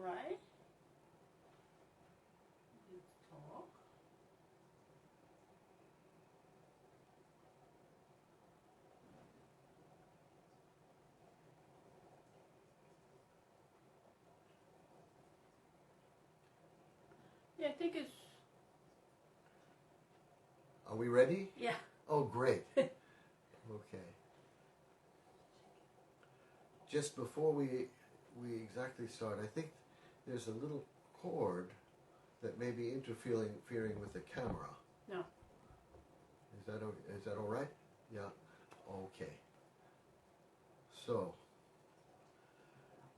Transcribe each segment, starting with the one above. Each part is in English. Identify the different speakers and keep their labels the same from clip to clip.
Speaker 1: right? You talk. Yeah, I think it's...
Speaker 2: Are we ready?
Speaker 1: Yeah.
Speaker 2: Oh, great. Okay. Just before we exactly start, I think there's a little cord that may be interfering with the camera.
Speaker 1: No.
Speaker 2: Is that all right? Yeah. Okay. So,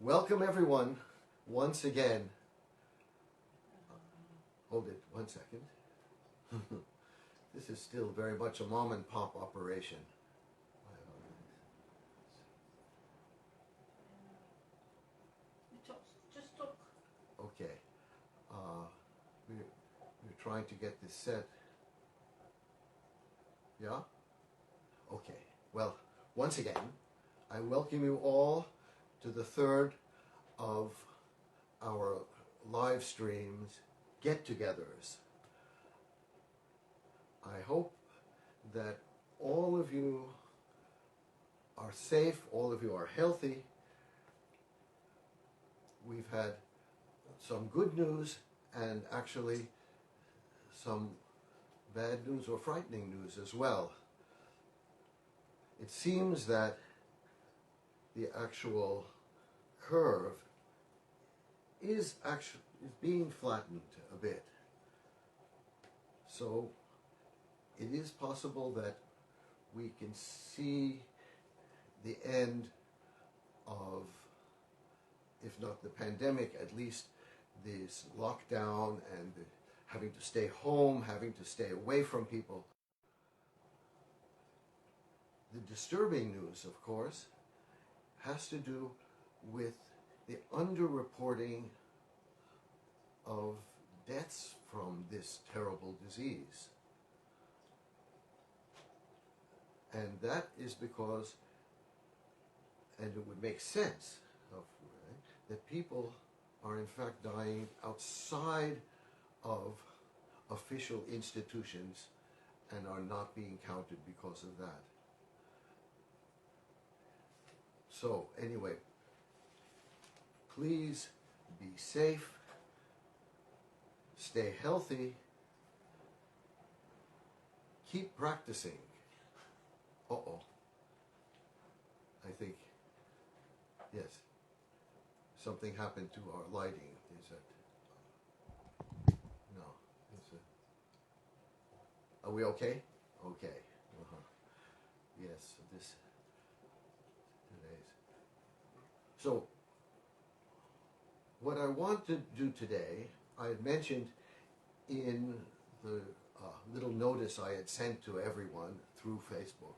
Speaker 2: welcome everyone once again. Hold it 1 second. This is still very much a mom and pop operation.
Speaker 1: Just talk.
Speaker 2: Okay. We're trying to get this set. Yeah? Okay. Well, once again, I welcome you all to the third of our live streams, get-togethers. I hope that all of you are safe, all of you are healthy. We've had some good news and actually some bad news or frightening news as well. It seems that the actual curve is being flattened a bit. So it is possible that we can see the end of, if not the pandemic, at least this lockdown and having to stay home, having to stay away from people. The disturbing news, of course, has to do with the underreporting of deaths from this terrible disease. And that is because, and it would make sense, that people are in fact dying outside of official institutions and are not being counted because of that. So anyway, please be safe, stay healthy, keep practicing. Uh-oh. I think, yes, something happened to our lighting. Is that, no, are we okay? Okay. Yes, today's. So, what I want to do today, I had mentioned in the little notice I had sent to everyone through Facebook,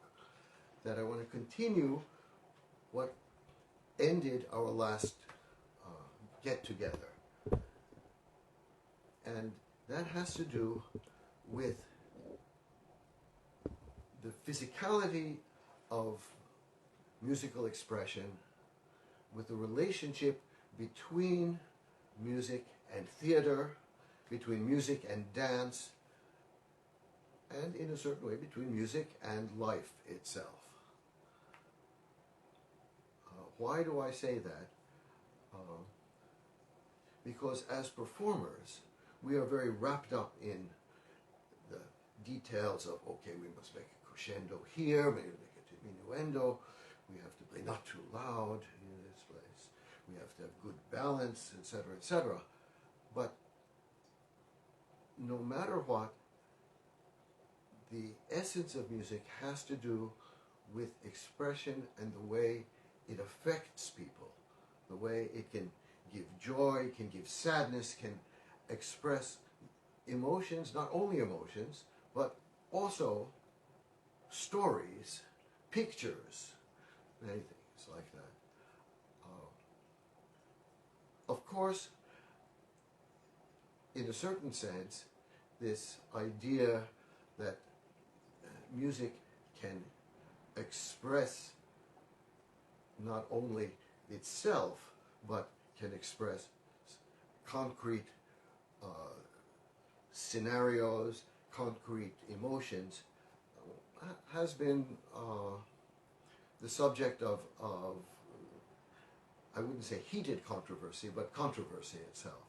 Speaker 2: that I want to continue what ended our last get-together. And that has to do with the physicality of musical expression, with the relationship between music and theater, between music and dance, and in a certain way between music and life itself. Why do I say that? Because as performers, we are very wrapped up in the details of, okay, we must make a crescendo here, maybe make a diminuendo, we have to play not too loud in this place, we have to have good balance, etc., etc. But no matter what, the essence of music has to do with expression and the way it affects people, the way it can give joy, can give sadness, can express emotions, not only emotions, but also stories, pictures, many things like that. Of course, in a certain sense, this idea that music can express not only itself, but can express concrete scenarios, concrete emotions, has been the subject of, I wouldn't say heated controversy, but controversy itself.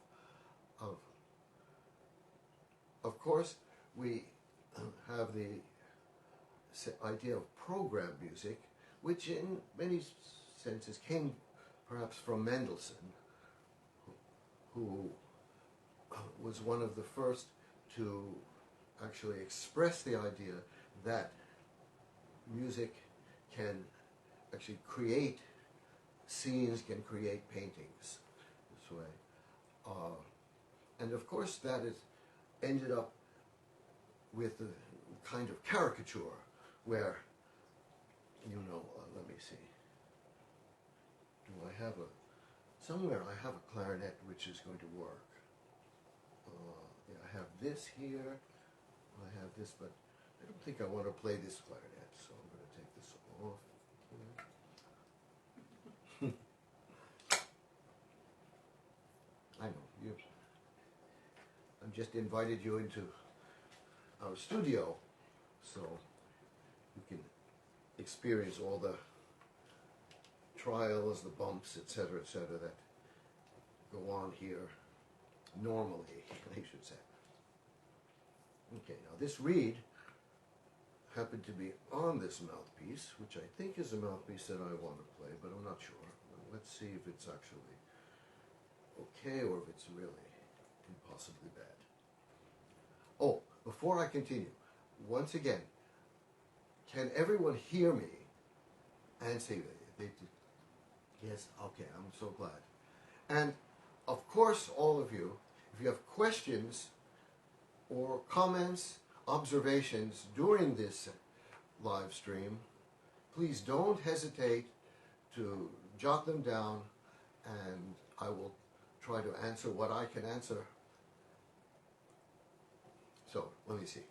Speaker 2: Of course, we have the idea of program music, which in many senses came perhaps from Mendelssohn, who was one of the first to actually express the idea that music can actually create scenes, can create paintings this way. And of course that has ended up with a kind of caricature where, let me see, do I have somewhere I have a clarinet which is going to work. Yeah, I have this here, I have this, but I don't think I want to play this clarinet, so I'm going to take this off here. I know, I've just invited you into our studio, so you can experience all the trials, the bumps, etc., that go on here normally, I should say. Okay, now this reed happened to be on this mouthpiece, which I think is a mouthpiece that I want to play, but I'm not sure. Let's see if it's actually okay or if it's really impossibly bad. Oh, before I continue, once again, can everyone hear me and say, yes, okay, I'm so glad. And of course, all of you, if you have questions or comments, observations during this live stream, please don't hesitate to jot them down, and I will try to answer what I can answer. So, let me see.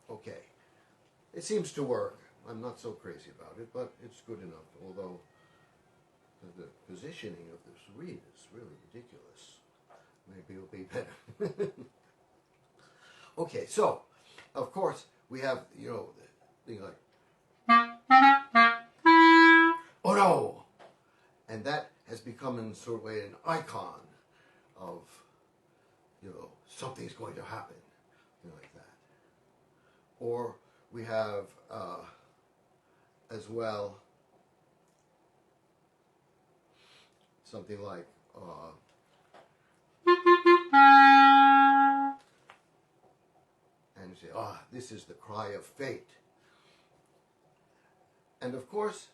Speaker 2: Okay. It seems to work. I'm not so crazy about it, but it's good enough, although the positioning of this reed is really ridiculous. Maybe it'll be better. Okay, so, of course, we have, the thing like, oh no! And that has become in sort of way an icon of, something's going to happen, like that. Or we have, as well, something like, and you say, this is the cry of fate. And of course,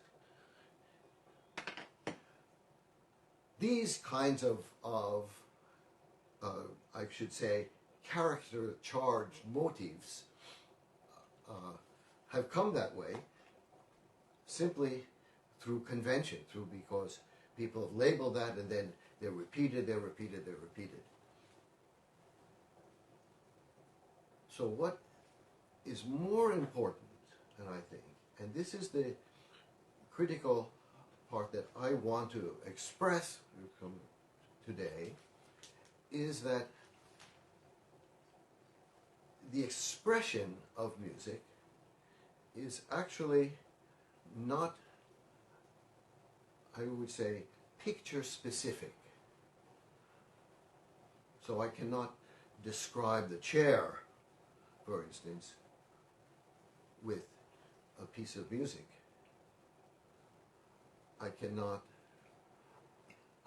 Speaker 2: these kinds of I should say, character-charged motifs have come that way simply through convention, because people have labeled that and then they're repeated. So what is more important, and I think, and this is the critical part that I want to express today, is that the expression of music is actually not, I would say, picture specific. So I cannot describe the chair, for instance, with a piece of music. I cannot,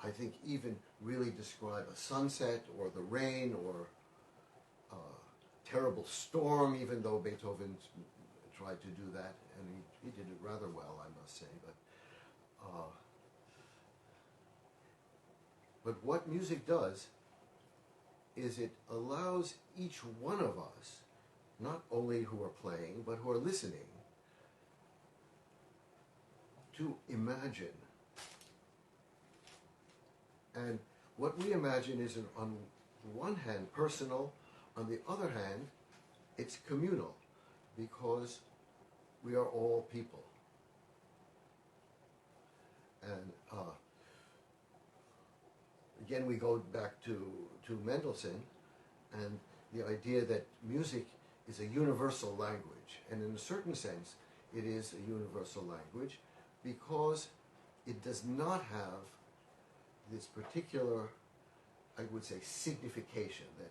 Speaker 2: I think, even really describe a sunset or the rain or a terrible storm, even though Beethoven tried to do that, and he did it rather well, I must say. But what music does is it allows each one of us, not only who are playing, but who are listening, to imagine. And what we imagine is, on one hand, personal, on the other hand, it's communal, because we are all people. And again, we go back to Mendelssohn and the idea that music is a universal language. And in a certain sense, it is a universal language because it does not have this particular, I would say, signification, that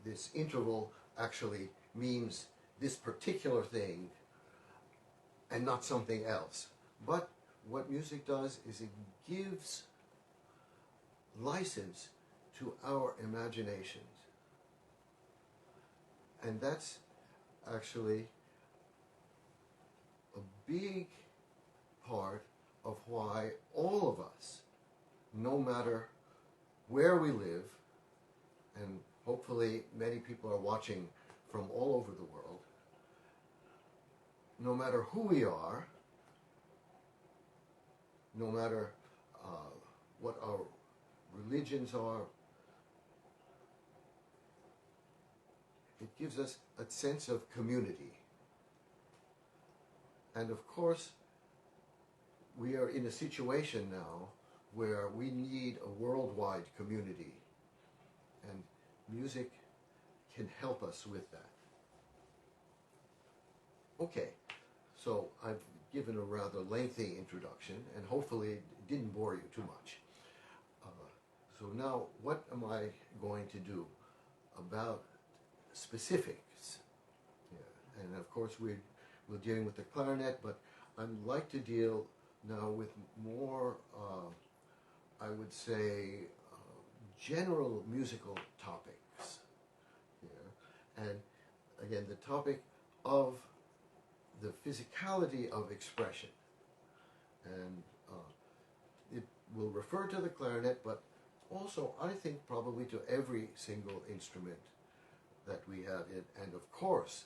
Speaker 2: this interval actually means this particular thing and not something else. But what music does is it gives license to our imaginations. And that's actually a big part of why all of us, no matter where we live, and hopefully many people are watching from all over the world, no matter who we are, no matter what our religions are, it gives us a sense of community. And of course, we are in a situation now where we need a worldwide community, and music can help us with that. Okay, so I've given a rather lengthy introduction, and hopefully it didn't bore you too much. So now, what am I going to do about specifics? Yeah. And of course, we're dealing with the clarinet, but I'd like to deal now with more, I would say, general musical topics. Yeah. And again, the topic of the physicality of expression. And it will refer to the clarinet, but also, I think, probably to every single instrument that we have in, and of course,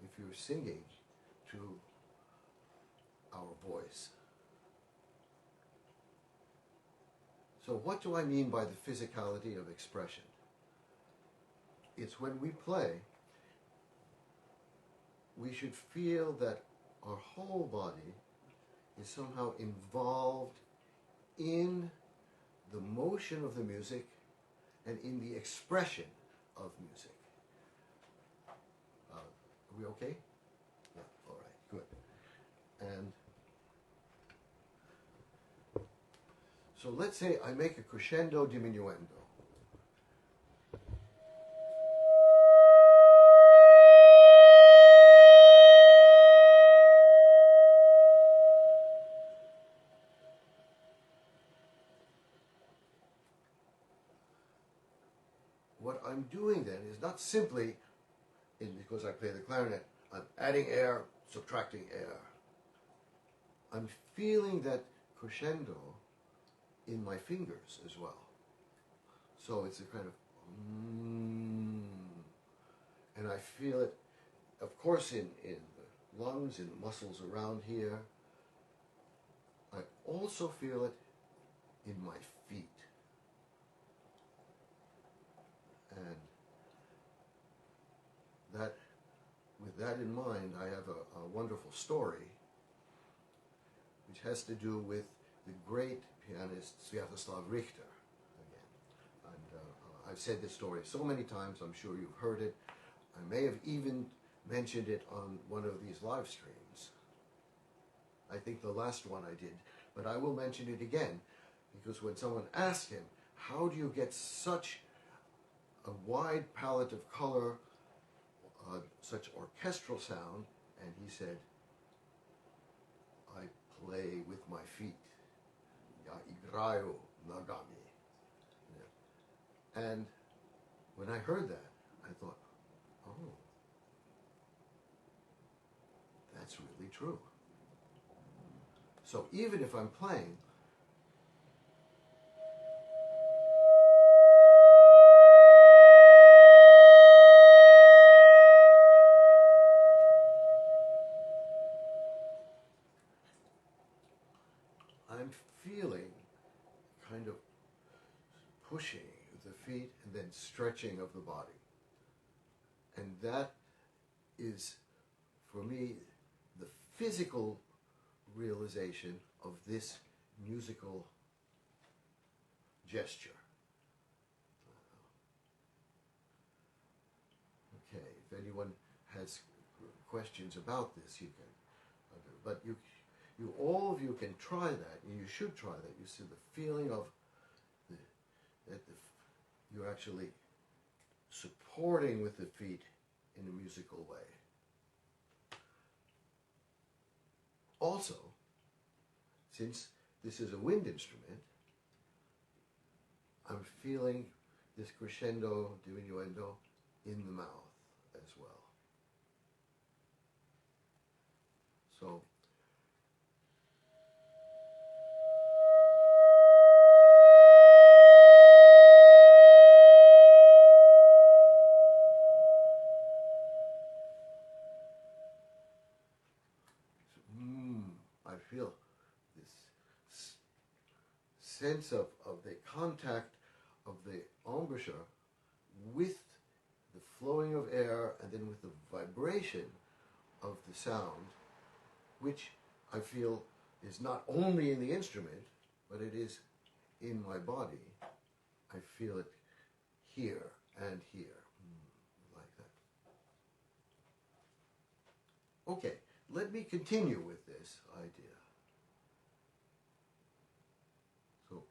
Speaker 2: if you're singing, to our voice. So what do I mean by the physicality of expression? It's when we play, we should feel that our whole body is somehow involved in the motion of the music and in the expression of music. Are we okay? Yeah, all right, good. And so let's say I make a crescendo diminuendo. What I'm doing then is not simply, because I play the clarinet, I'm adding air, subtracting air. I'm feeling that crescendo in my fingers as well. So it's a kind of and I feel it, of course, in the lungs, in the muscles around here. I also feel it in my feet. And that, with that in mind, I have a wonderful story which has to do with the great pianist Sviatoslav Richter again. And I've said this story so many times, I'm sure you've heard it. I may have even mentioned it on one of these live streams. I think the last one I did, but I will mention it again, because when someone asked him, how do you get such a wide palette of color, such orchestral sound, and he said, I play with my feet. Я играю ногами. And when I heard that, I thought, oh, that's really true. So even if I'm playing, I'm feeling kind of pushing the feet and then stretching of the body. And that is, for me, the physical realization of this musical gesture. Okay, if anyone has questions about this, you can. But you all of you can try that, and you should try that. You see the feeling of you're actually supporting with the feet in a musical way. Also, since this is a wind instrument, I'm feeling this crescendo, diminuendo in the mouth as well. So, I feel this sense of the contact of the embouchure with the flowing of air and then with the vibration of the sound, which I feel is not only in the instrument, but it is in my body. I feel it here and here, like that. Okay, let me continue with this idea. So,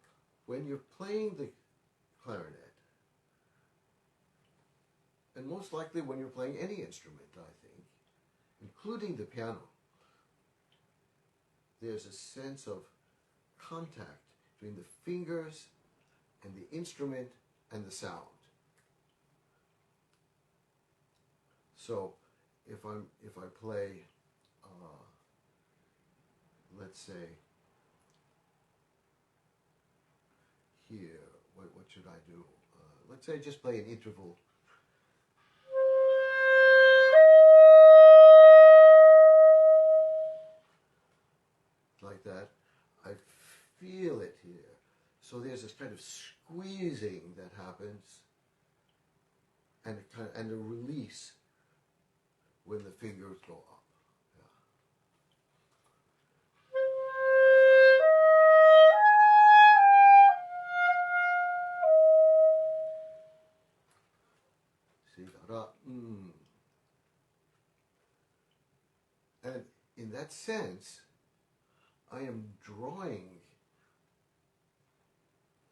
Speaker 2: when you're playing the clarinet, and most likely when you're playing any instrument, I think, including the piano, there's a sense of contact between the fingers and the instrument and the sound. So if I play, let's say here, what should I do? Let's say just play an interval. Like that, I feel it here. So there's this kind of squeezing that happens, and a release when the fingers go up. Yeah. See, da, da, And in that sense, I am drawing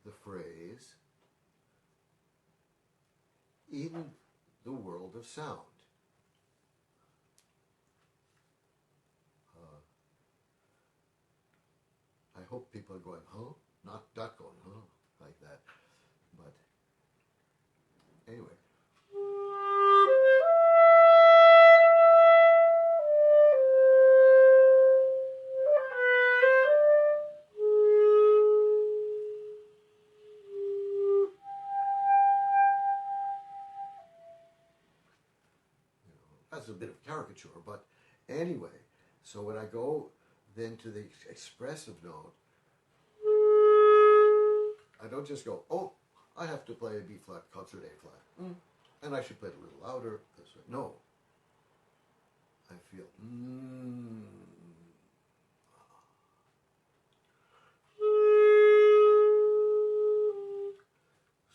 Speaker 2: the phrase in the world of sound. I hope people are going, huh? Not going, huh? Like that. But anyway. That's a bit of caricature, but anyway, so when I go then to the expressive note, I don't just go, oh, I have to play a B flat, concert A flat, and I should play it a little louder. No, I feel,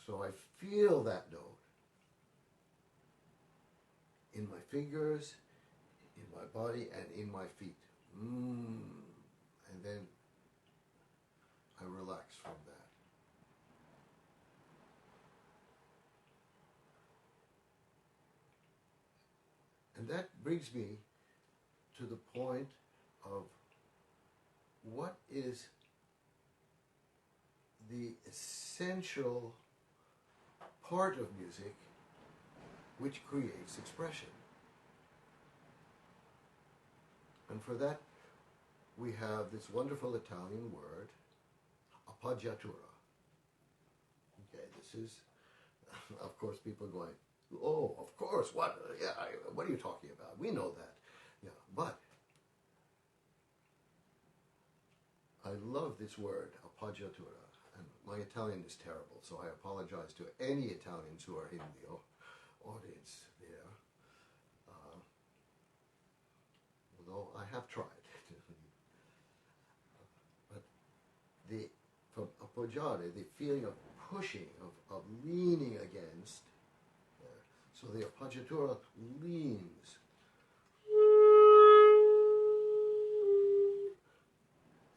Speaker 2: So I feel that note in my fingers, in my body, and in my feet. And then I relax from that. And that brings me to the point of what is the essential part of music which creates expression. And for that, we have this wonderful Italian word, appoggiatura. Okay, this is, of course, people are going, oh, of course, what? Yeah, what are you talking about? We know that. Yeah, but I love this word, appoggiatura. And my Italian is terrible, so I apologize to any Italians who are in the audience there. Although I have tried. But appoggiare, the feeling of pushing, of leaning against. So the appoggiatura leans.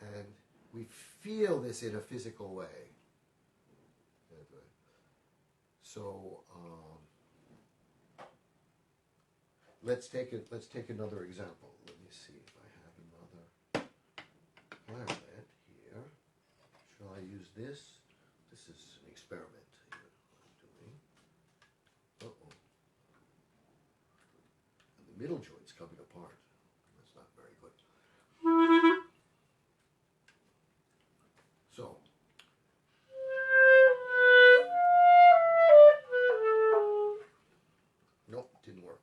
Speaker 2: And we feel this in a physical way. So let's take another example. Let me see if I have another clarinet here. Shall I use this? This is an experiment here I'm doing. Uh-oh. And the middle joint's coming apart. That's not very good. So. Nope, didn't work.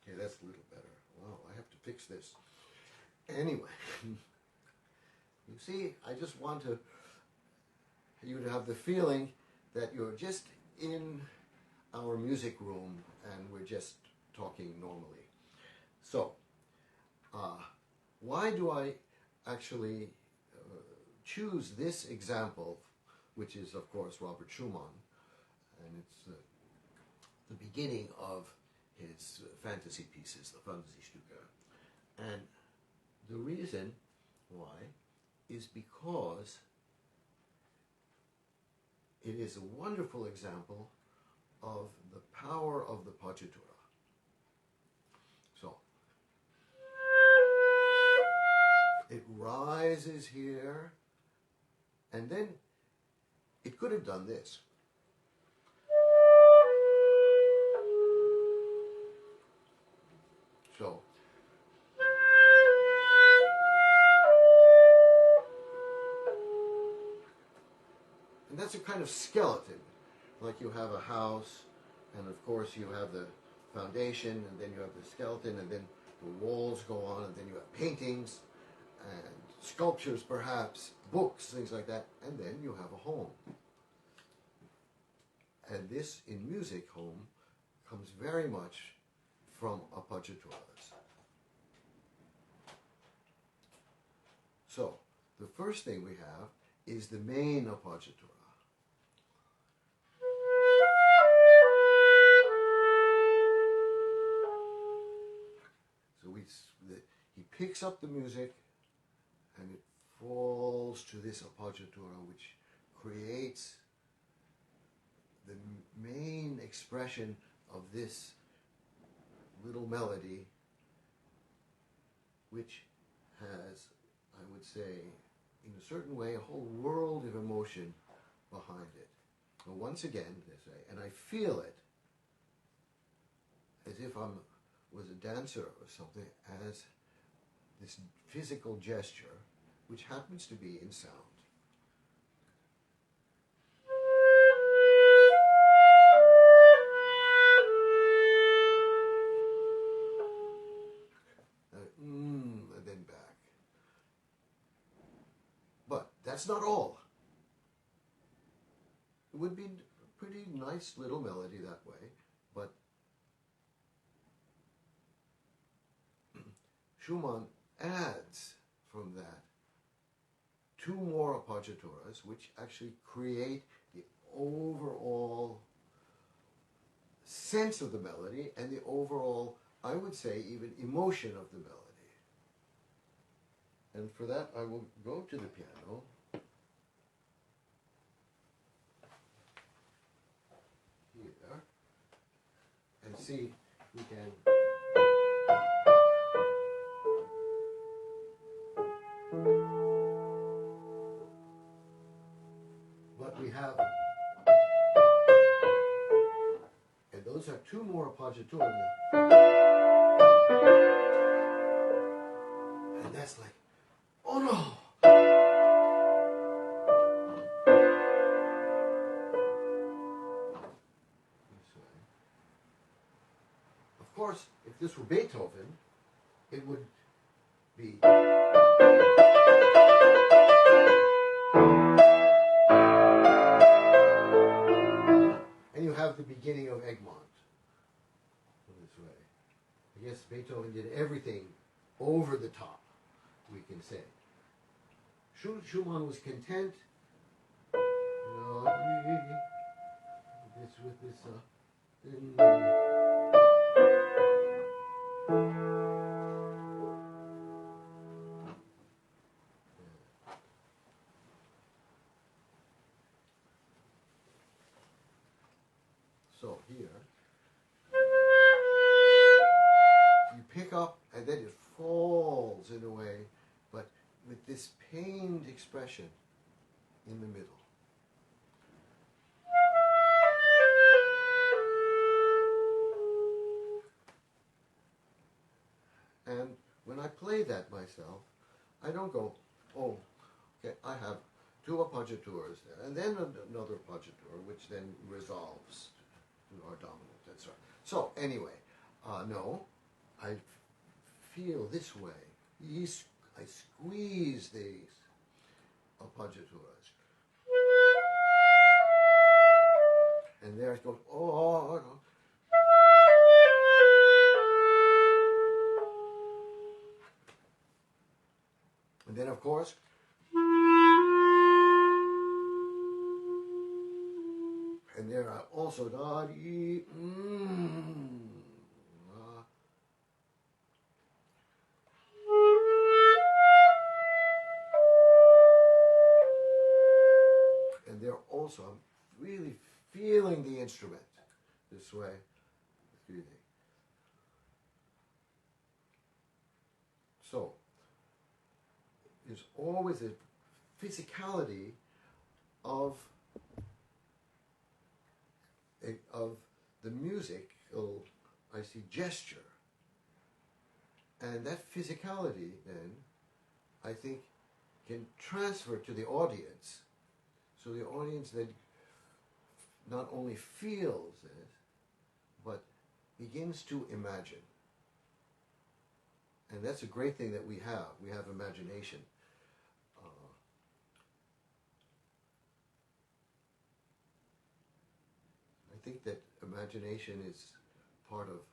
Speaker 2: Okay, that's a little better. Wow, I have to fix this. Anyway, you see, I just want you to have the feeling that you're just in our music room and we're just talking normally. So, why do I actually choose this example, which is, of course, Robert Schumann, and it's the beginning of his fantasy pieces, the Fantasystücke. And the reason why is because it is a wonderful example of the power of the poggiatura. So, it rises here, and then it could have done this. So, and that's a kind of skeleton, like you have a house, and of course you have the foundation, and then you have the skeleton, and then the walls go on, and then you have paintings, and sculptures perhaps, books, things like that, and then you have a home. And this, in music, home, comes very much from appoggiaturas. So, the first thing we have is the main appoggiatura. So he picks up the music and it falls to this appoggiatura, which creates the main expression of this little melody, which has, I would say, in a certain way, a whole world of emotion behind it. But once again, they say, and I feel it as if I was a dancer or something, as this physical gesture, which happens to be in sound. And then back. But that's not all. It would be a pretty nice little melody that way, but Schumann adds from that two more appoggiaturas, which actually create the overall sense of the melody and the overall, I would say, even emotion of the melody. And for that, I will go to the piano. Here. And see if we can. What we have. And those are two more appoggiaturas. And that's like, oh no! Of course, if this were Beethoven, it would be. And you have the beginning of Egmont. we can say. Schumann was content. This with this. So here, you pick up and then it falls in a way, but with this pained expression in the middle. And when I play that myself, I don't go, oh, okay, I have two appoggiatures and then another appoggiature, which then resolves to our dominant, that's right. So anyway, no, I feel this way. I squeeze these appoggiatures. And there it goes, oh, no. And then, of course, and there are also da di and there also I'm really feeling the instrument this way. So there's always a physicality of the musical, I see, gesture. And that physicality then, I think, can transfer to the audience. So the audience then not only feels it, but begins to imagine. And that's a great thing that we have. We have imagination. I think that imagination is part of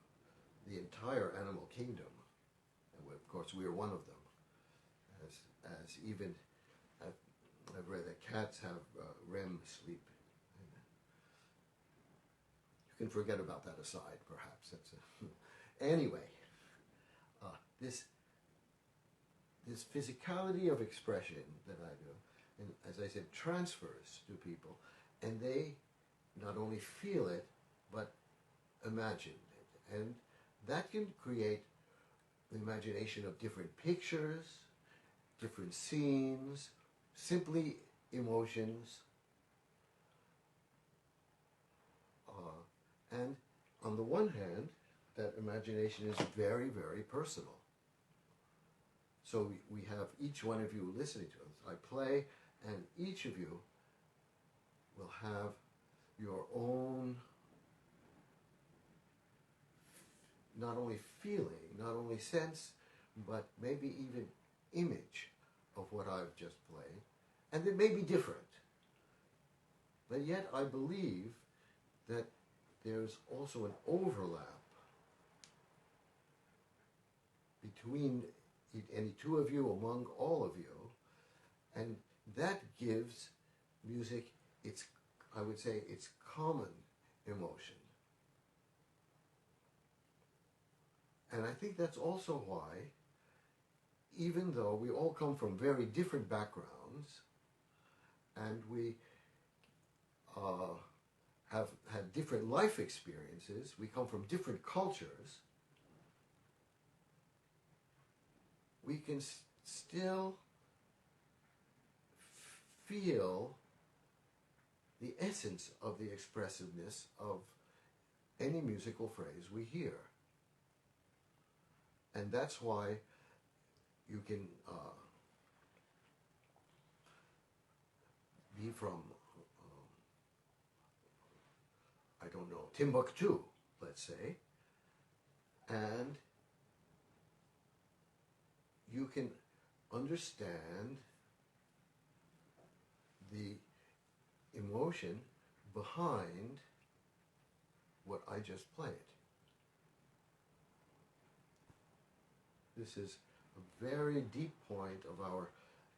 Speaker 2: the entire animal kingdom. And of course, we are one of them. As even, I've read that cats have REM sleep. You can forget about that aside, perhaps. Anyway, this physicality of expression that I do, and as I said, transfers to people, and they not only feel it, but imagine it. And that can create the imagination of different pictures, different scenes, simply emotions. And on the one hand, that imagination is very, very personal. So we have each one of you listening to us. I play, and each of you will have your own, not only feeling, not only sense, but maybe even image of what I've just played. And it may be different. But yet I believe that there's also an overlap between any two of you, among all of you, and that gives music its, I would say, its common emotion. And I think that's also why, even though we all come from very different backgrounds, and we have had different life experiences, we come from different cultures, we can still feel the essence of the expressiveness of any musical phrase we hear. And that's why you can be from, I don't know, Timbuktu, let's say, and you can understand the emotion behind what I just played. This is a very deep point of our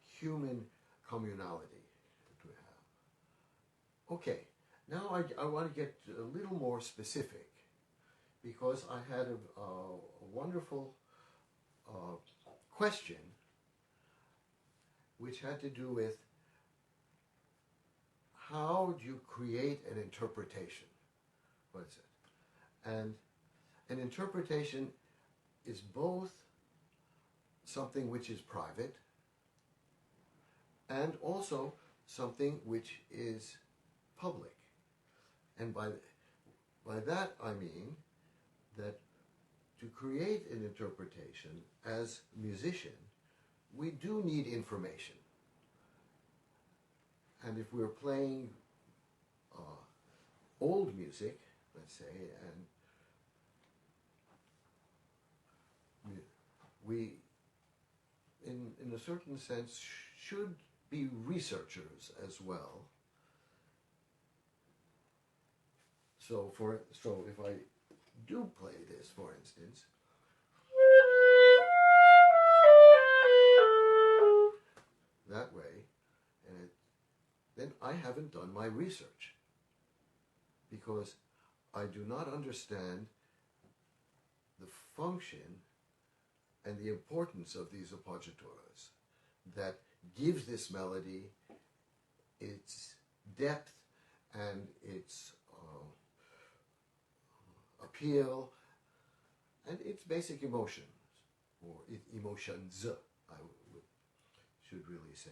Speaker 2: human communality that we have. Okay, now I want to get a little more specific, because I had a wonderful question which had to do with how do you create an interpretation? What is it? And an interpretation is both something which is private and also something which is public. And by that I mean that to create an interpretation as a musician, we do need information. And if we're playing old music, let's say, and we, in a certain sense, should be researchers as well. So if I do play this, for instance, that way, and then I haven't done my research, because I do not understand the function and the importance of these appoggiaturas that gives this melody its depth and its appeal and its basic emotions, or emotions, I should really say.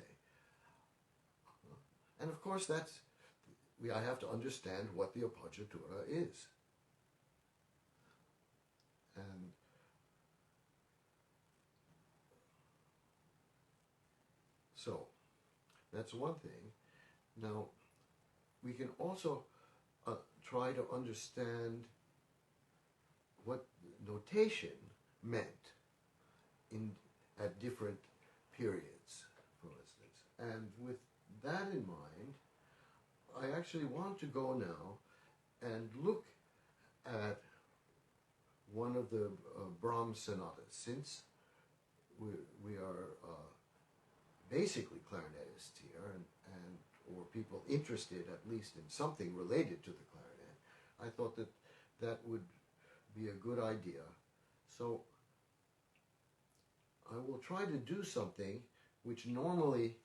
Speaker 2: And of course I have to understand what the appoggiatura is. And so, that's one thing. Now, we can also try to understand what notation meant at different periods, for instance. And with that in mind, I actually want to go now and look at one of the Brahms sonatas, since we are basically clarinetists here, or people interested at least in something related to the clarinet. I thought that would be a good idea. So I will try to do something which normally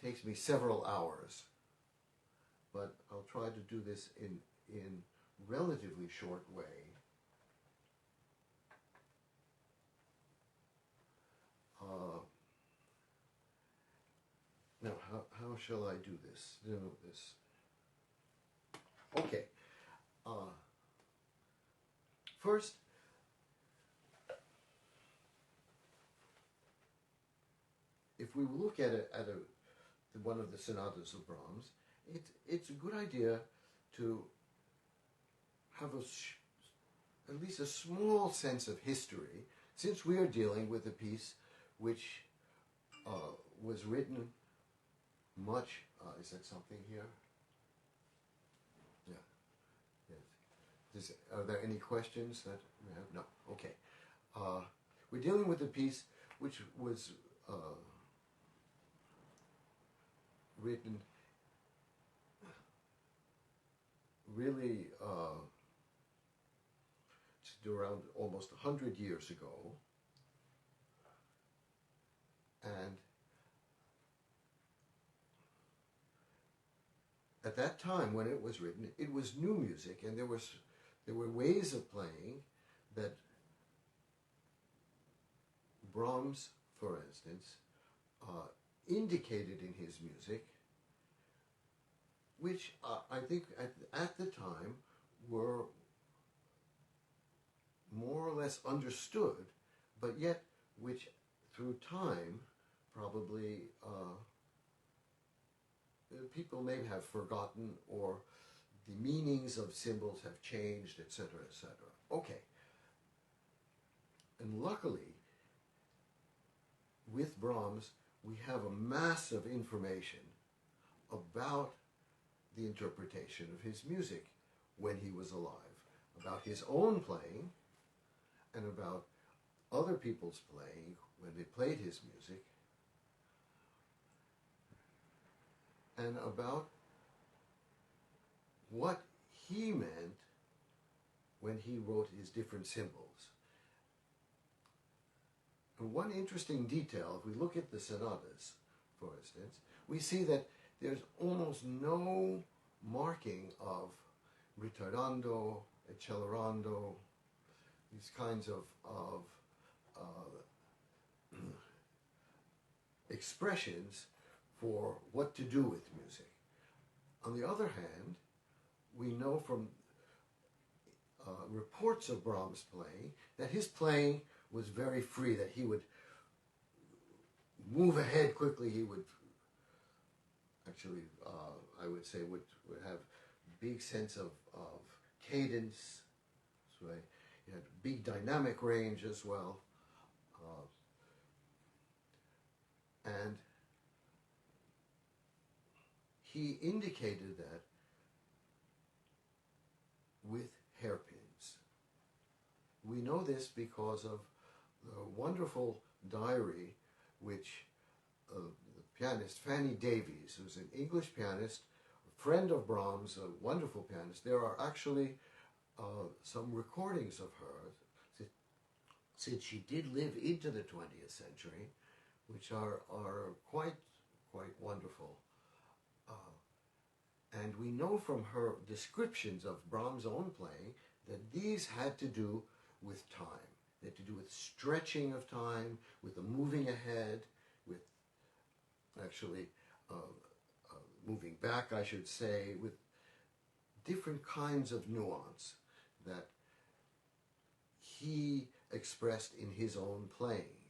Speaker 2: takes me several hours, but I'll try to do this in relatively short way. Now, how shall I do this? Okay. First, if we look at one of the sonatas of Brahms, it's a good idea to have at least a small sense of history, since we are dealing with a piece which was written much. Is that something here? Yeah. Yes. Are there any questions that we have? No. Okay. We're dealing with a piece which was written really around almost 100 years ago, and at that time when it was written, it was new music, and there were ways of playing that Brahms, for instance, indicated in his music, which I think at the time were more or less understood, but yet which through time probably people may have forgotten, or the meanings of symbols have changed, etc., etc. Okay. And luckily, with Brahms, we have a mass of information about the interpretation of his music when he was alive, about his own playing and about other people's playing when they played his music, and about what he meant when he wrote his different symbols. And one interesting detail, if we look at the sonatas, for instance, we see that there's almost no marking of ritardando, accelerando, these kinds of expressions for what to do with music. On the other hand, we know from reports of Brahms' playing that his playing was very free, that he would move ahead quickly, he would actually, I would say, would have big sense of cadence, so he had big dynamic range as well, and he indicated that with hairpins. We know this because of the wonderful diary which the pianist Fanny Davies, who's an English pianist, a friend of Brahms, a wonderful pianist. There are actually some recordings of her, since she did live into the 20th century, which are quite wonderful. And we know from her descriptions of Brahms' own playing that these had to do with time. They had to do with stretching of time, with the moving ahead, with actually moving back, I should say, with different kinds of nuance that he expressed in his own playing.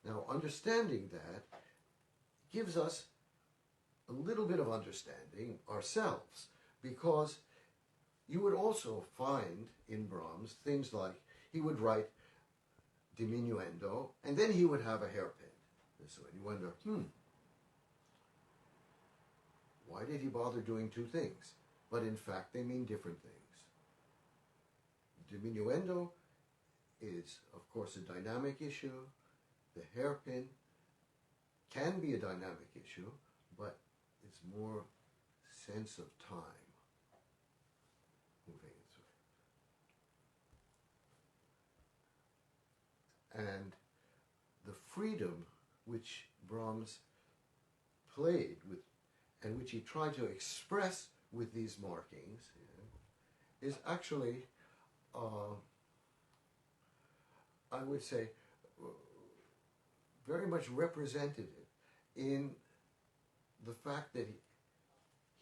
Speaker 2: Now, understanding that gives us a little bit of understanding ourselves, because you would also find in Brahms things like he would write diminuendo and then he would have a hairpin. And so you wonder, why did he bother doing two things? But in fact, they mean different things. Diminuendo is, of course, a dynamic issue. The hairpin can be a dynamic issue, but it's more sense of time moving through. And the freedom which Brahms played with, and which he tried to express with these markings, is actually, I would say, very much represented in the fact that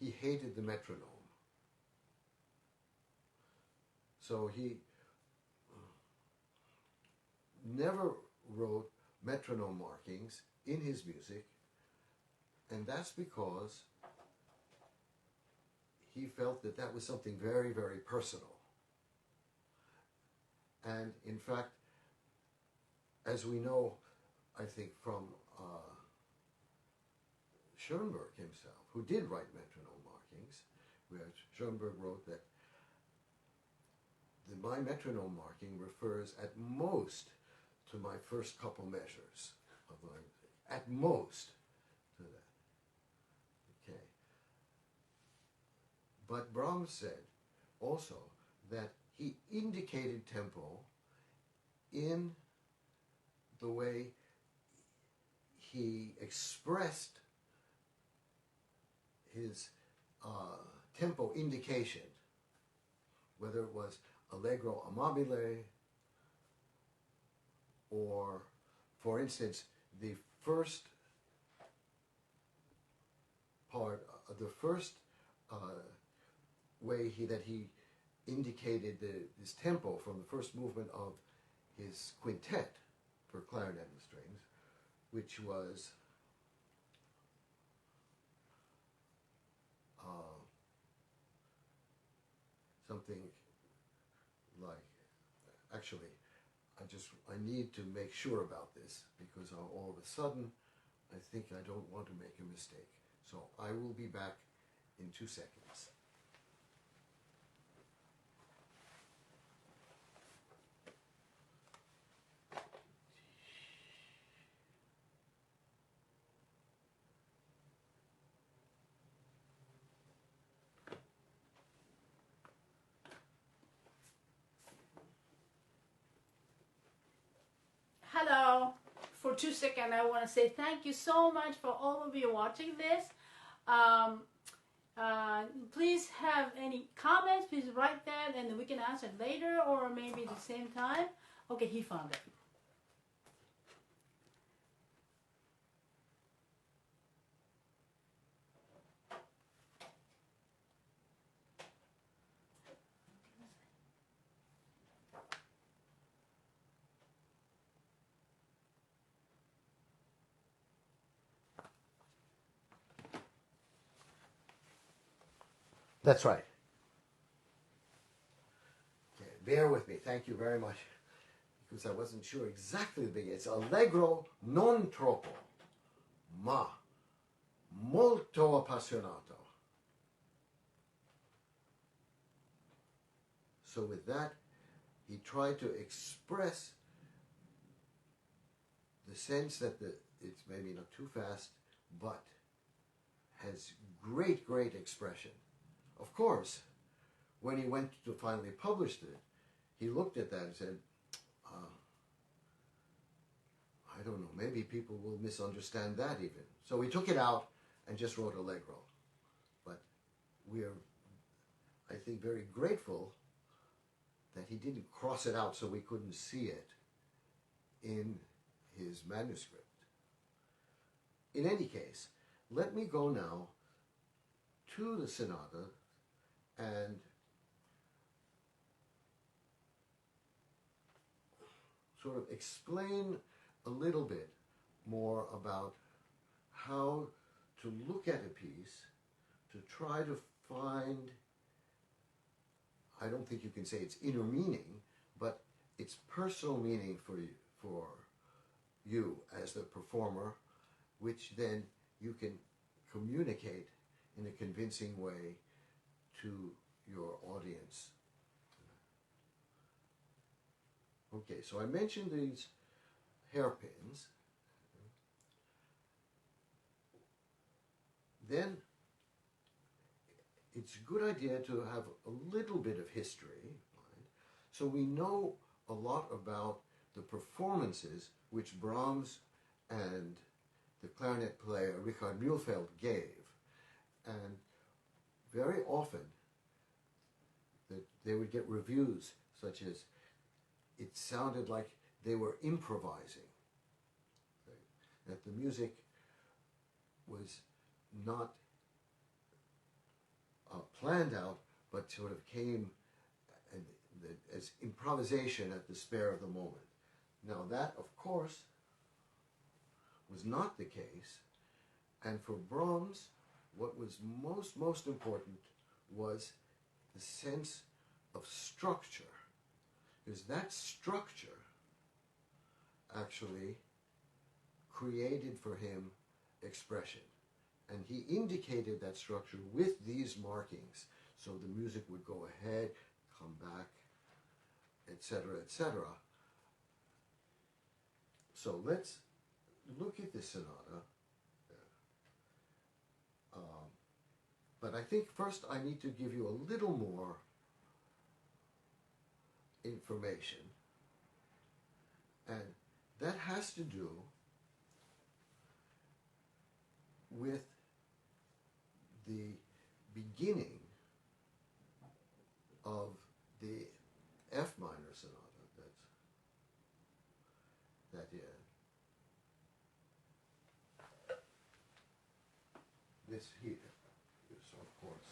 Speaker 2: he hated the metronome. So he never wrote metronome markings in his music, and that's because he felt that that was something very, very personal. And in fact, as we know, I think from Schoenberg himself, who did write metronome markings, where Schoenberg wrote that my metronome marking refers at most to my first couple measures of my music. At most to that. Okay. But Brahms said also that he indicated tempo in the way he expressed his tempo indication, whether it was allegro amabile, or, for instance, the first part, the first way that he indicated his tempo from the first movement of his quintet for clarinet and strings, which was something like, actually, I need to make sure about this, because all of a sudden I think I don't want to make a mistake. So I will be back in 2 seconds.
Speaker 1: hello. For 2 seconds, I want to say thank you so much for all of you watching this. Please have any comments, please write that and we can answer later or maybe at the same time. Okay, he found it.
Speaker 2: That's right. Okay, bear with me. Thank you very much. Because I wasn't sure exactly the beginning. It's allegro non troppo, ma molto appassionato. So with that, he tried to express the sense that it's maybe not too fast, but has great, great expression. Of course, when he went to finally publish it, he looked at that and said, I don't know, maybe people will misunderstand that even. So he took it out and just wrote allegro. But we are, I think, very grateful that he didn't cross it out so we couldn't see it in his manuscript. In any case, let me go now to the sonata and sort of explain a little bit more about how to look at a piece, to try to find, I don't think you can say its inner meaning, but its personal meaning for you as the performer, which then you can communicate in a convincing way to your audience. Okay, so I mentioned these hairpins. Then it's a good idea to have a little bit of history, right? So we know a lot about the performances which Brahms and the clarinet player Richard Mühlfeld gave. And very often that they would get reviews such as, it sounded like they were improvising, right? That the music was not planned out, but sort of came as improvisation at the spur of the moment. Now that, of course, was not the case, and for Brahms, what was most important was the sense of structure, because that structure actually created for him expression. And he indicated that structure with these markings, so the music would go ahead, come back, etc., etc. So let's look at this sonata. But I think first I need to give you a little more information. And that has to do with the beginning of the F minor sonata. This here is, of course,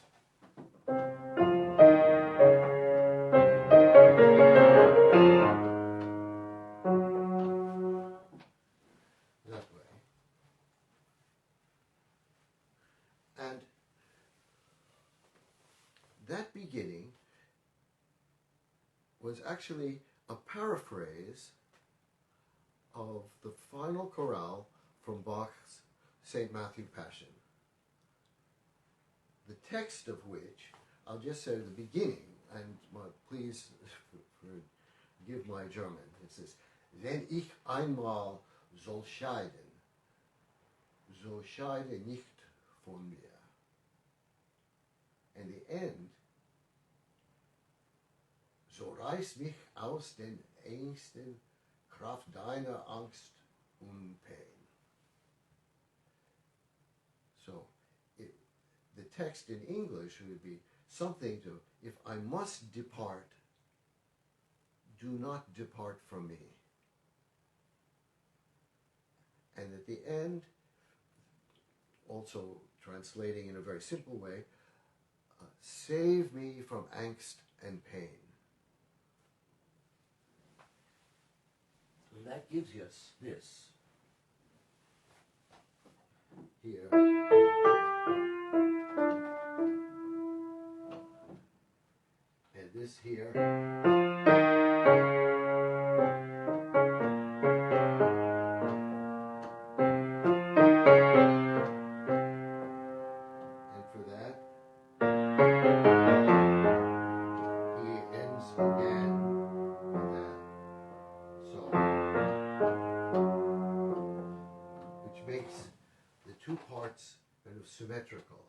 Speaker 2: that way. And that beginning was actually a paraphrase of the final chorale from Bach's St. Matthew Passion. The text of which, I'll just say the beginning, and please forgive my German. It says, wenn ich einmal soll scheiden, so scheide nicht von mir. And the end, so reiß mich aus den engsten Kraft deiner Angst und Pain. So, the text in English would be something to, if I must depart, do not depart from me. And at the end, also translating in a very simple way, save me from angst and pain. And that gives us this here. And this here. And for that, he ends again with that. So, which makes the two parts kind of symmetrical.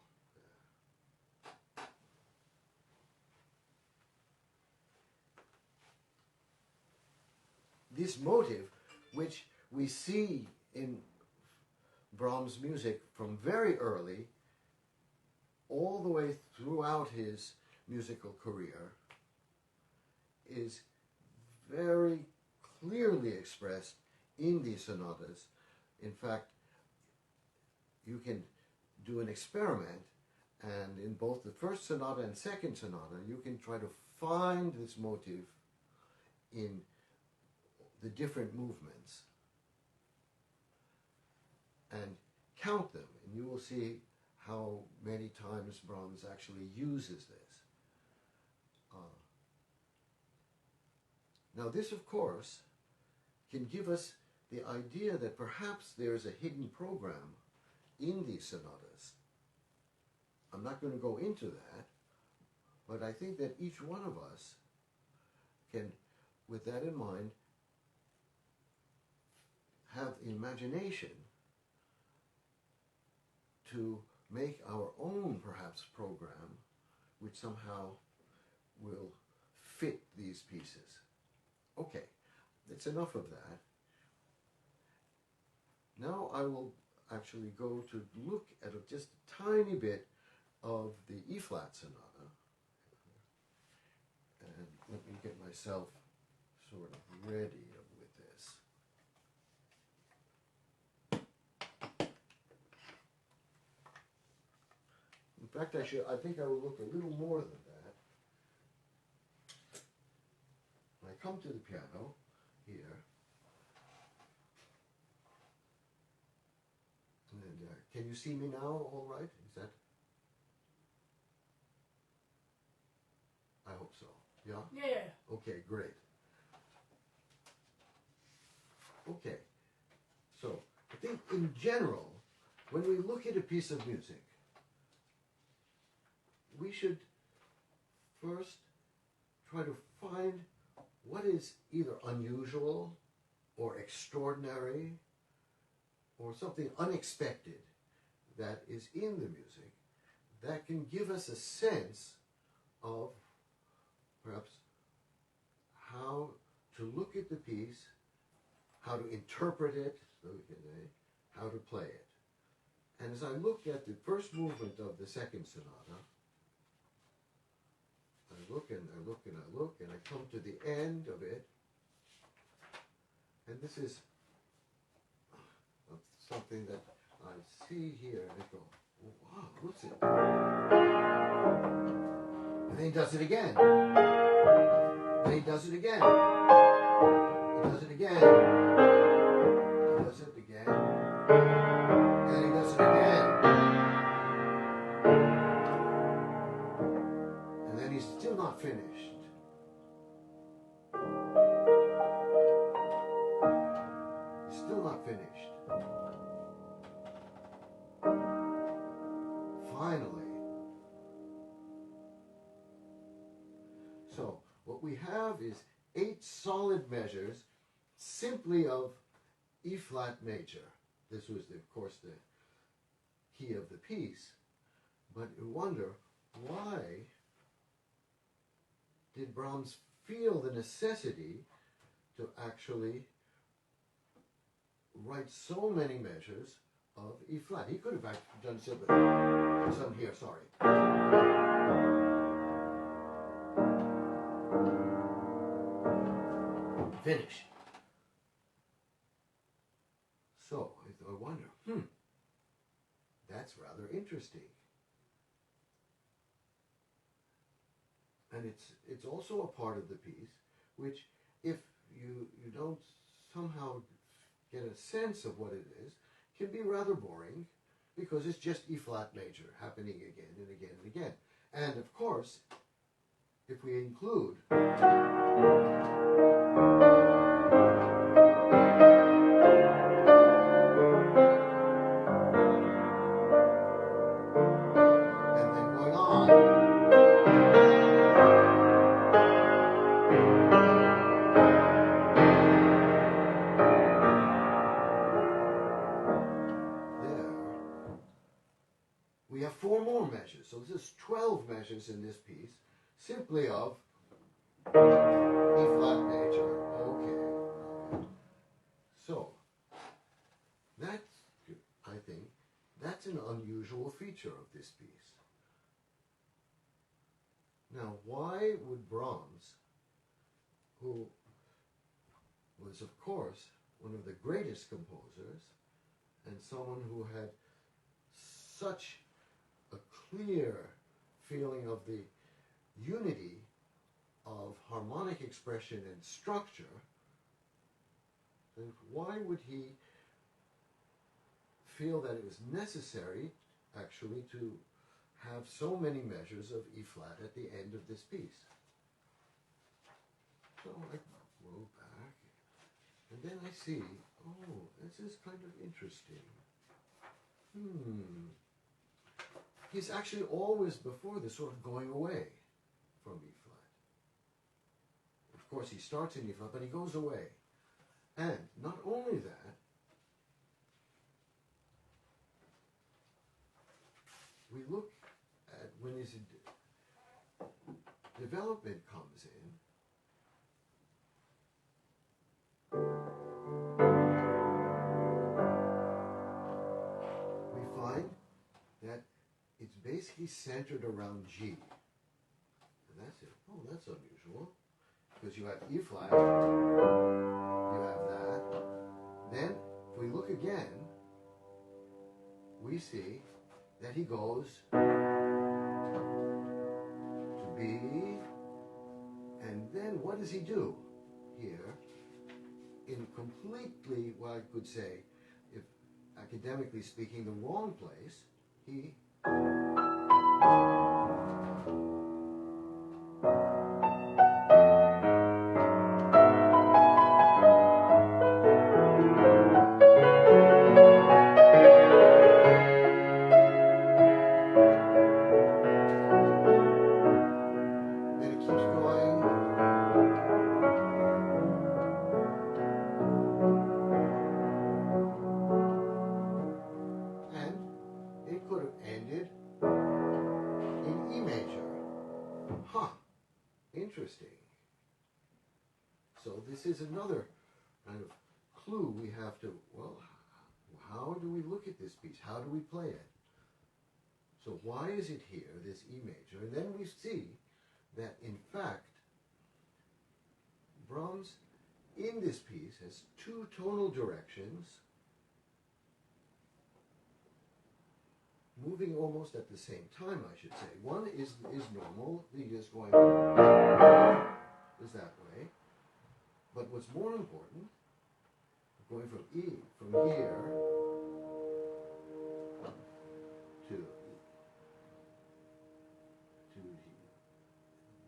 Speaker 2: This motive, which we see in Brahms' music from very early, all the way throughout his musical career, is very clearly expressed in these sonatas. In fact, you can do an experiment, and in both the first sonata and second sonata, you can try to find this motive in the different movements and count them, and you will see how many times Brahms actually uses this. Now this, of course, can give us the idea that perhaps there's a hidden program in these sonatas. I'm not going to go into that, but I think that each one of us can, with that in mind, have the imagination to make our own, perhaps, program which somehow will fit these pieces. Okay, that's enough of that. Now I will actually go to look at just a tiny bit of the E-flat sonata. And let me get myself sort of ready with this. In fact, I think I will look a little more than that. When I come to the piano here, and can you see me now all right? Is that? I hope so. Yeah?
Speaker 1: Yeah.
Speaker 2: Okay, great. Okay, so I think in general, when we look at a piece of music, we should first try to find what is either unusual or extraordinary or something unexpected that is in the music that can give us a sense of perhaps how to look at the piece, how to interpret it, how to play it. And as I look at the first movement of the second sonata, I look and I look and I look and I come to the end of it, and this is something that I see here and I go, oh, wow, what's it? And then he does it again. And he does it again. He does it again. He does it again. And then he does it again. And then he's still not finished. He's still not finished. Finally. So, what we have is 8 solid measures simply of E-flat major. This was, of course, the key of the piece. But you wonder, why did Brahms feel the necessity to actually write so many measures of E flat. He could have actually done some here, sorry. Finish. So I wonder, that's rather interesting. And it's also a part of the piece, which if you don't somehow get a sense of what it is, can be rather boring, because it's just E flat major happening again and again and again. And of course, if we include and then going on, there we have 4 more measures. So this is 12 measures in this piece, simply of E flat major. Okay. So that's, I think, that's an unusual feature of this piece. Now, why would Brahms, who was, of course, one of the greatest composers, and someone who had such a clear feeling of the unity of harmonic expression and structure, then why would he feel that it was necessary, actually, to have so many measures of E flat at the end of this piece? So I go back, and then I see, oh, this is kind of interesting. He's actually always before this sort of going away from E flat. Of course, he starts in E flat, but he goes away. And not only that, we look at when his development comes in, we find that it's basically centered around G. And that's it. Oh, that's unusual. Because you have E flat, you have that. Then, if we look again, we see that he goes to B, and then what does he do here? In completely, what I could say, if academically speaking, the wrong place, he interesting. So this is another kind of clue we have to, well, how do we look at this piece? How do we play it? So why is it here, this E major? And then we see that, in fact, Brahms, in this piece, has 2 tonal directions moving almost at the same time, I should say. One is normal, he is going is that way. But what's more important, going from E, from here to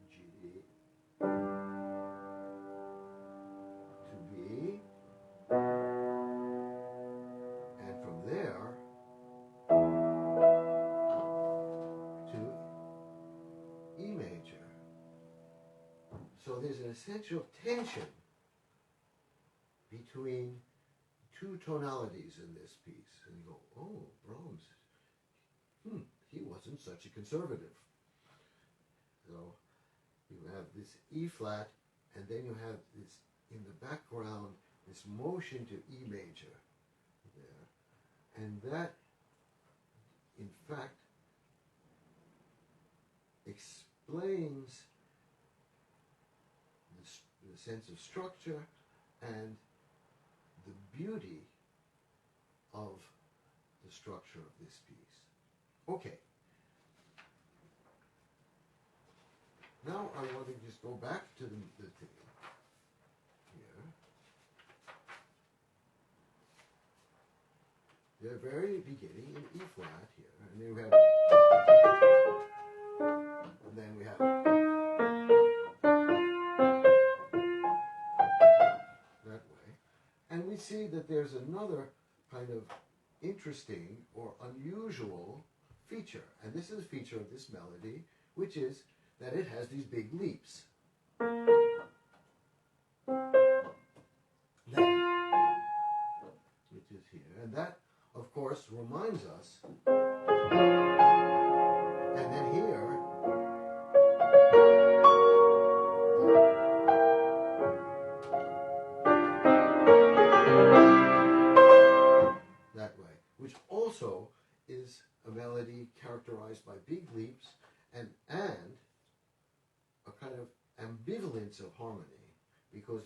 Speaker 2: G, to B, and from there to E major. So there's an essential tension between 2 tonalities in this piece. And you go, oh, Brahms, he wasn't such a conservative. So you have this E flat, and then you have this, in the background, this motion to E major. And that, in fact, explains the sense of structure and the beauty of the structure of this piece. Okay. Now I want to just go back to the thing here. The very beginning in E flat here, and then we have, that way, and we see that there's another kind of interesting or unusual feature, and this is a feature of this melody, which is that it has these big leaps. Which is here, and that, of course, reminds us, and then here, that way, which also is a melody characterized by big leaps and a kind of ambivalence of harmony, because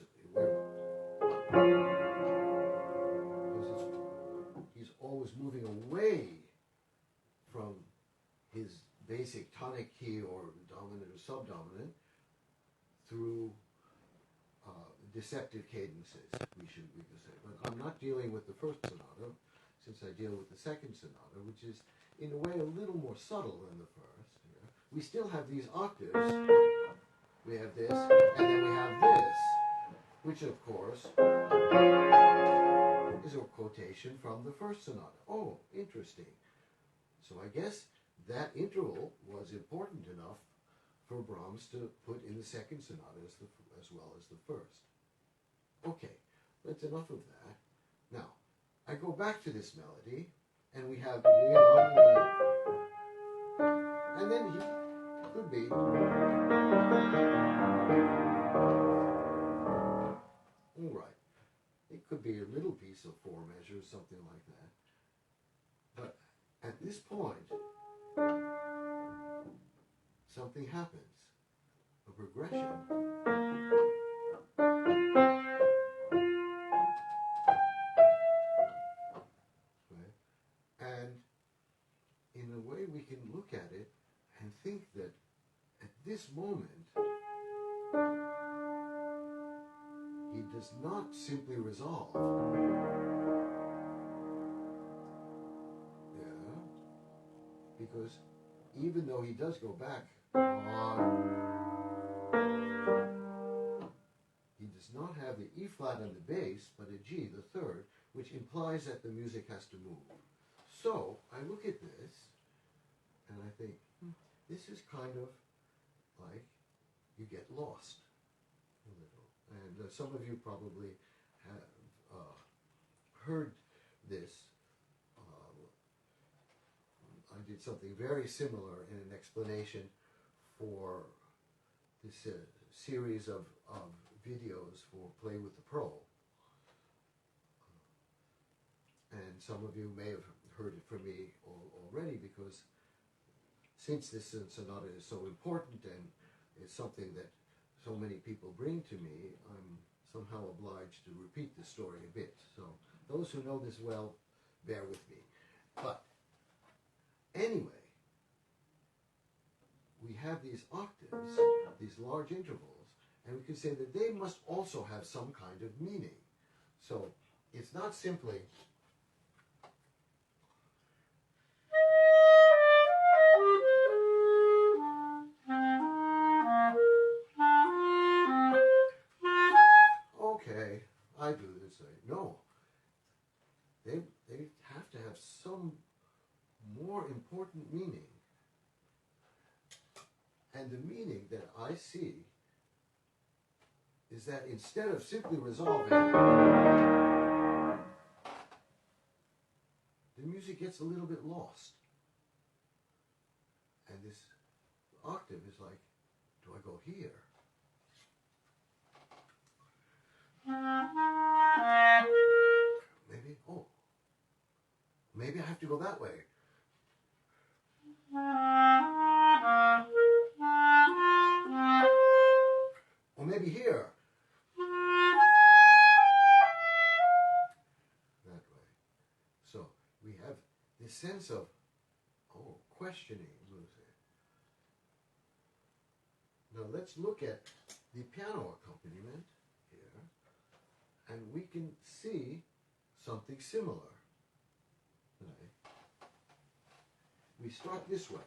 Speaker 2: he's always moving away from his basic tonic key or dominant or subdominant through deceptive cadences, we could say. But I'm not dealing with the first sonata, since I deal with the second sonata, which is in a way a little more subtle than the first. Yeah. We still have these octaves. We have this, and then we have this, which of course is a quotation from the first sonata. Oh, interesting. So I guess that interval was important enough for Brahms to put in the second sonata as well as the first. Okay, that's enough of that. Now, I go back to this melody, and we have, and then he could be, all right, it could be a little piece of 4 measures, something like that. But at this point, something happens, a progression. And in a way we can look at it and think that at this moment he does not simply resolve. Yeah. Because even though he does go back on, he does not have the E flat on the bass, but a G, the third, which implies that the music has to move. So I look at this and I think, this is kind of like you get lost a little. And some of you probably have heard this. I did something very similar in an explanation for this series of videos for Play with the Pro. And some of you may have heard it from me already, because since this sonata is so important and it's something that so many people bring to me, I'm somehow obliged to repeat the story a bit. So those who know this well, bear with me. But anyway, we have these octaves, these large intervals, and we can say that they must also have some kind of meaning. So it's not simply okay, I do this way. No. They have to have some more important meaning. And the meaning that I see is that instead of simply resolving, the music gets a little bit lost. And this octave is like, do I go here? maybe I have to go that way. Or maybe here. That way. So we have this sense of, questioning. Now let's look at the piano accompaniment here, and we can see something similar. Right? We start this way.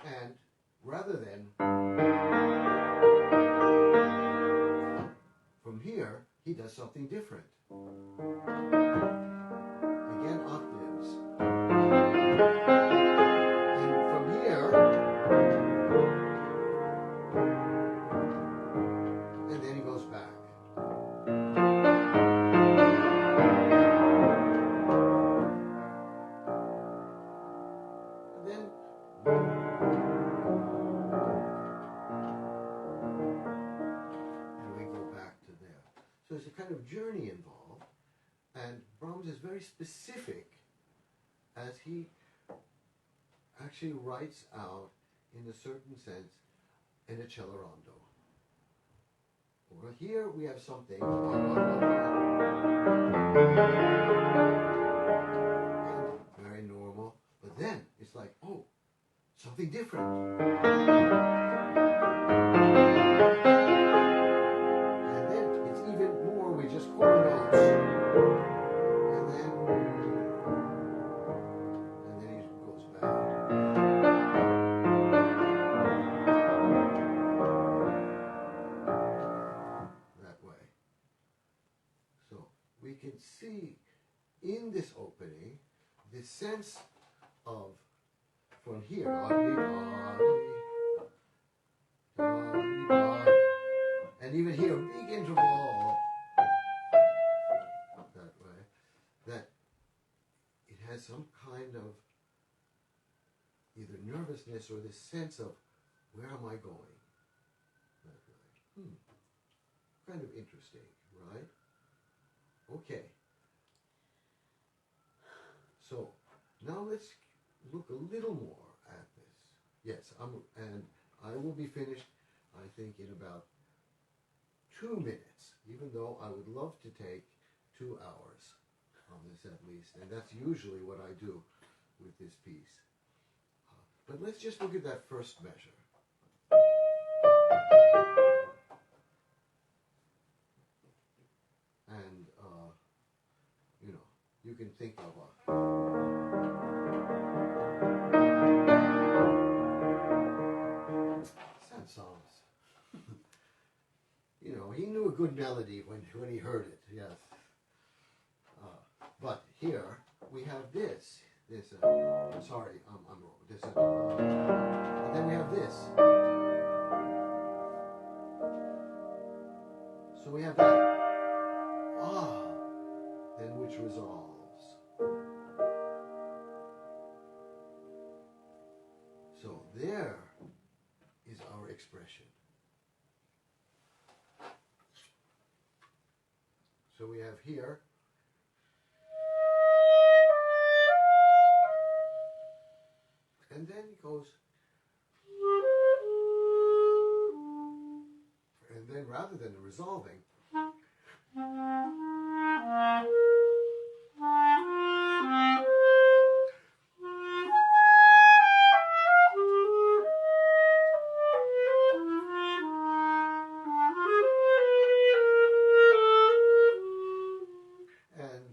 Speaker 2: And rather than from here, he does something different. Again, octaves. And from here, and then he goes back. And then we go back to there. So there's a kind of journey involved, and Brahms is very specific as he actually writes out, in a certain sense, in a cello-rondo. Well, here we have something, and very normal, but then it's like, oh, something different. And then it's even more, we just quarter notes, and then he goes back. That way. So we can see in this opening this sense of, from here, and even here, big interval, that way, that it has some kind of either nervousness or this sense of, where am I going? That way. Kind of interesting, right? Okay. So now let's look a little more at this. Yes, and I will be finished, I think, in about 2 minutes, even though I would love to take 2 hours on this at least, and that's usually what I do with this piece. But let's just look at that first measure. And, you can think of Saint-Saëns. He knew a good melody when he heard it, yes. But here we have this. Sorry, I'm wrong. And then we have this. So we have that. Then which resolves. So there is our expression. So we have here and then it goes, and then rather than resolving, and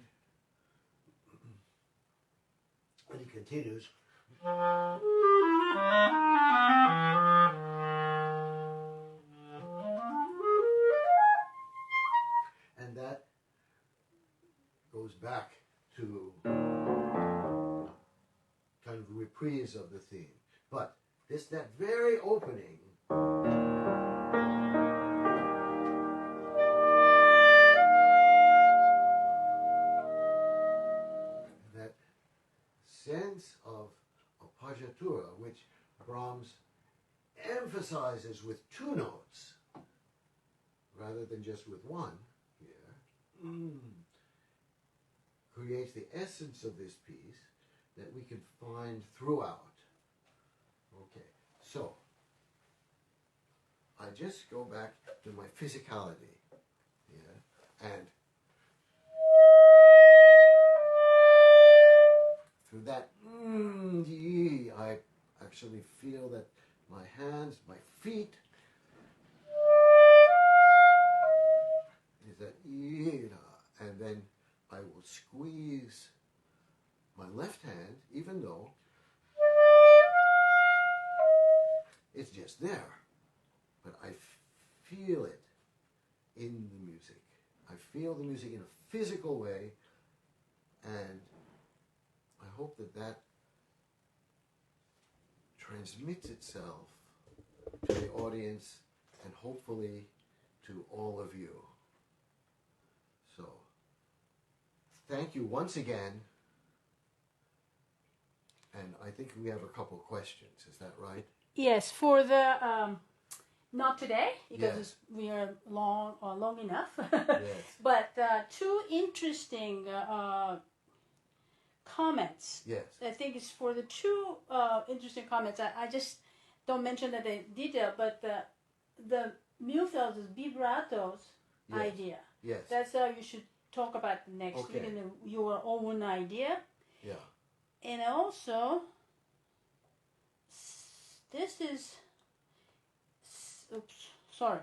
Speaker 2: he continues. And that goes back to kind of the reprise of the theme. But that very opening, that sense of appoggiatura, which Brahms emphasizes with 2 notes, rather than just with one here, creates the essence of this piece that we can find throughout. Okay, so I just go back to my physicality, and through that I actually feel that my hands, my feet, is that and then I will squeeze my left hand, even though it's just there, but I feel it in the music. I feel the music in a physical way, and I hope that that transmits itself to the audience and hopefully to all of you. So, thank you once again. And I think we have a couple questions. Is that right?
Speaker 1: Yes, for the not today because
Speaker 2: Yes.
Speaker 1: we are long enough.
Speaker 2: Yes.
Speaker 1: But two interesting comments.
Speaker 2: Yes.
Speaker 1: I think it's for the two interesting comments. I just don't mention that in detail, but the Mühlfeld's vibratos
Speaker 2: Yes.
Speaker 1: idea.
Speaker 2: Yes.
Speaker 1: That's how you should talk about next
Speaker 2: Okay.
Speaker 1: week and your own idea.
Speaker 2: Yeah.
Speaker 1: And also, this is, oops, sorry.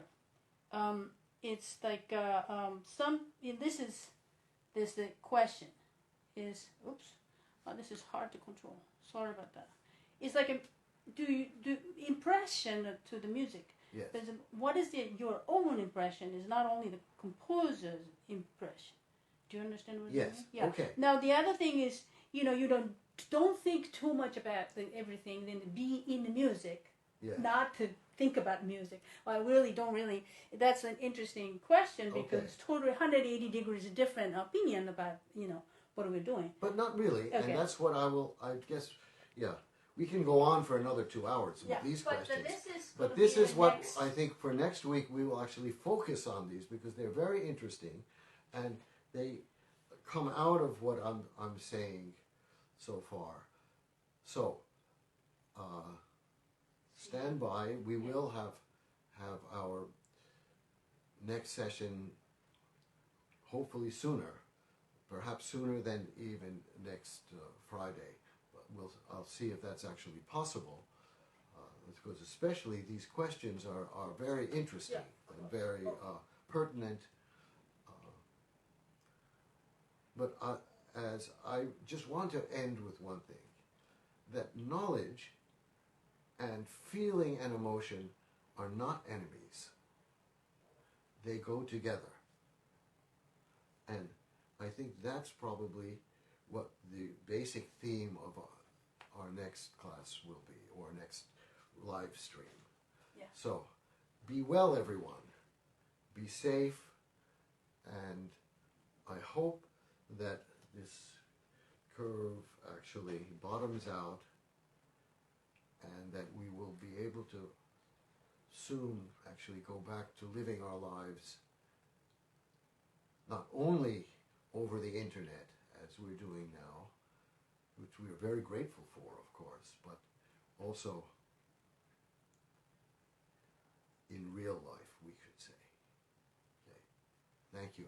Speaker 1: It's like this the question is, oops, oh, this is hard to control. Sorry about that. It's like do impression to the music.
Speaker 2: Yes.
Speaker 1: What is your own impression is not only the composer's impression. Do you understand what I mean?
Speaker 2: Yes.
Speaker 1: Yeah.
Speaker 2: Okay.
Speaker 1: Now the other thing is, you don't think too much about everything. Then be in the music,
Speaker 2: Yeah.
Speaker 1: not to think about music. Well, I really don't really. That's an interesting question because
Speaker 2: Okay.
Speaker 1: totally 180 degrees different opinion about what we're doing.
Speaker 2: But not really.
Speaker 1: Okay.
Speaker 2: And that's what I guess, yeah. We can go on for another 2 hours with these questions. But this is what I think for next week we will actually focus on these because they're very interesting and they come out of what I'm saying so far. So, stand by. We will have our next session hopefully sooner, perhaps sooner than even next Friday. But I'll see if that's actually possible, because especially these questions are very interesting and very pertinent. But as I just want to end with one thing, that knowledge and feeling and emotion are not enemies. They go together. And I think that's probably what the basic theme of our next class will be, or next live stream.
Speaker 1: Yeah.
Speaker 2: So, be well, everyone. Be safe, and I hope that this curve actually bottoms out and that we will be able to soon actually go back to living our lives not only over the internet as we're doing now, which we are very grateful for, of course, but also in real life, we could say. Okay. Thank you.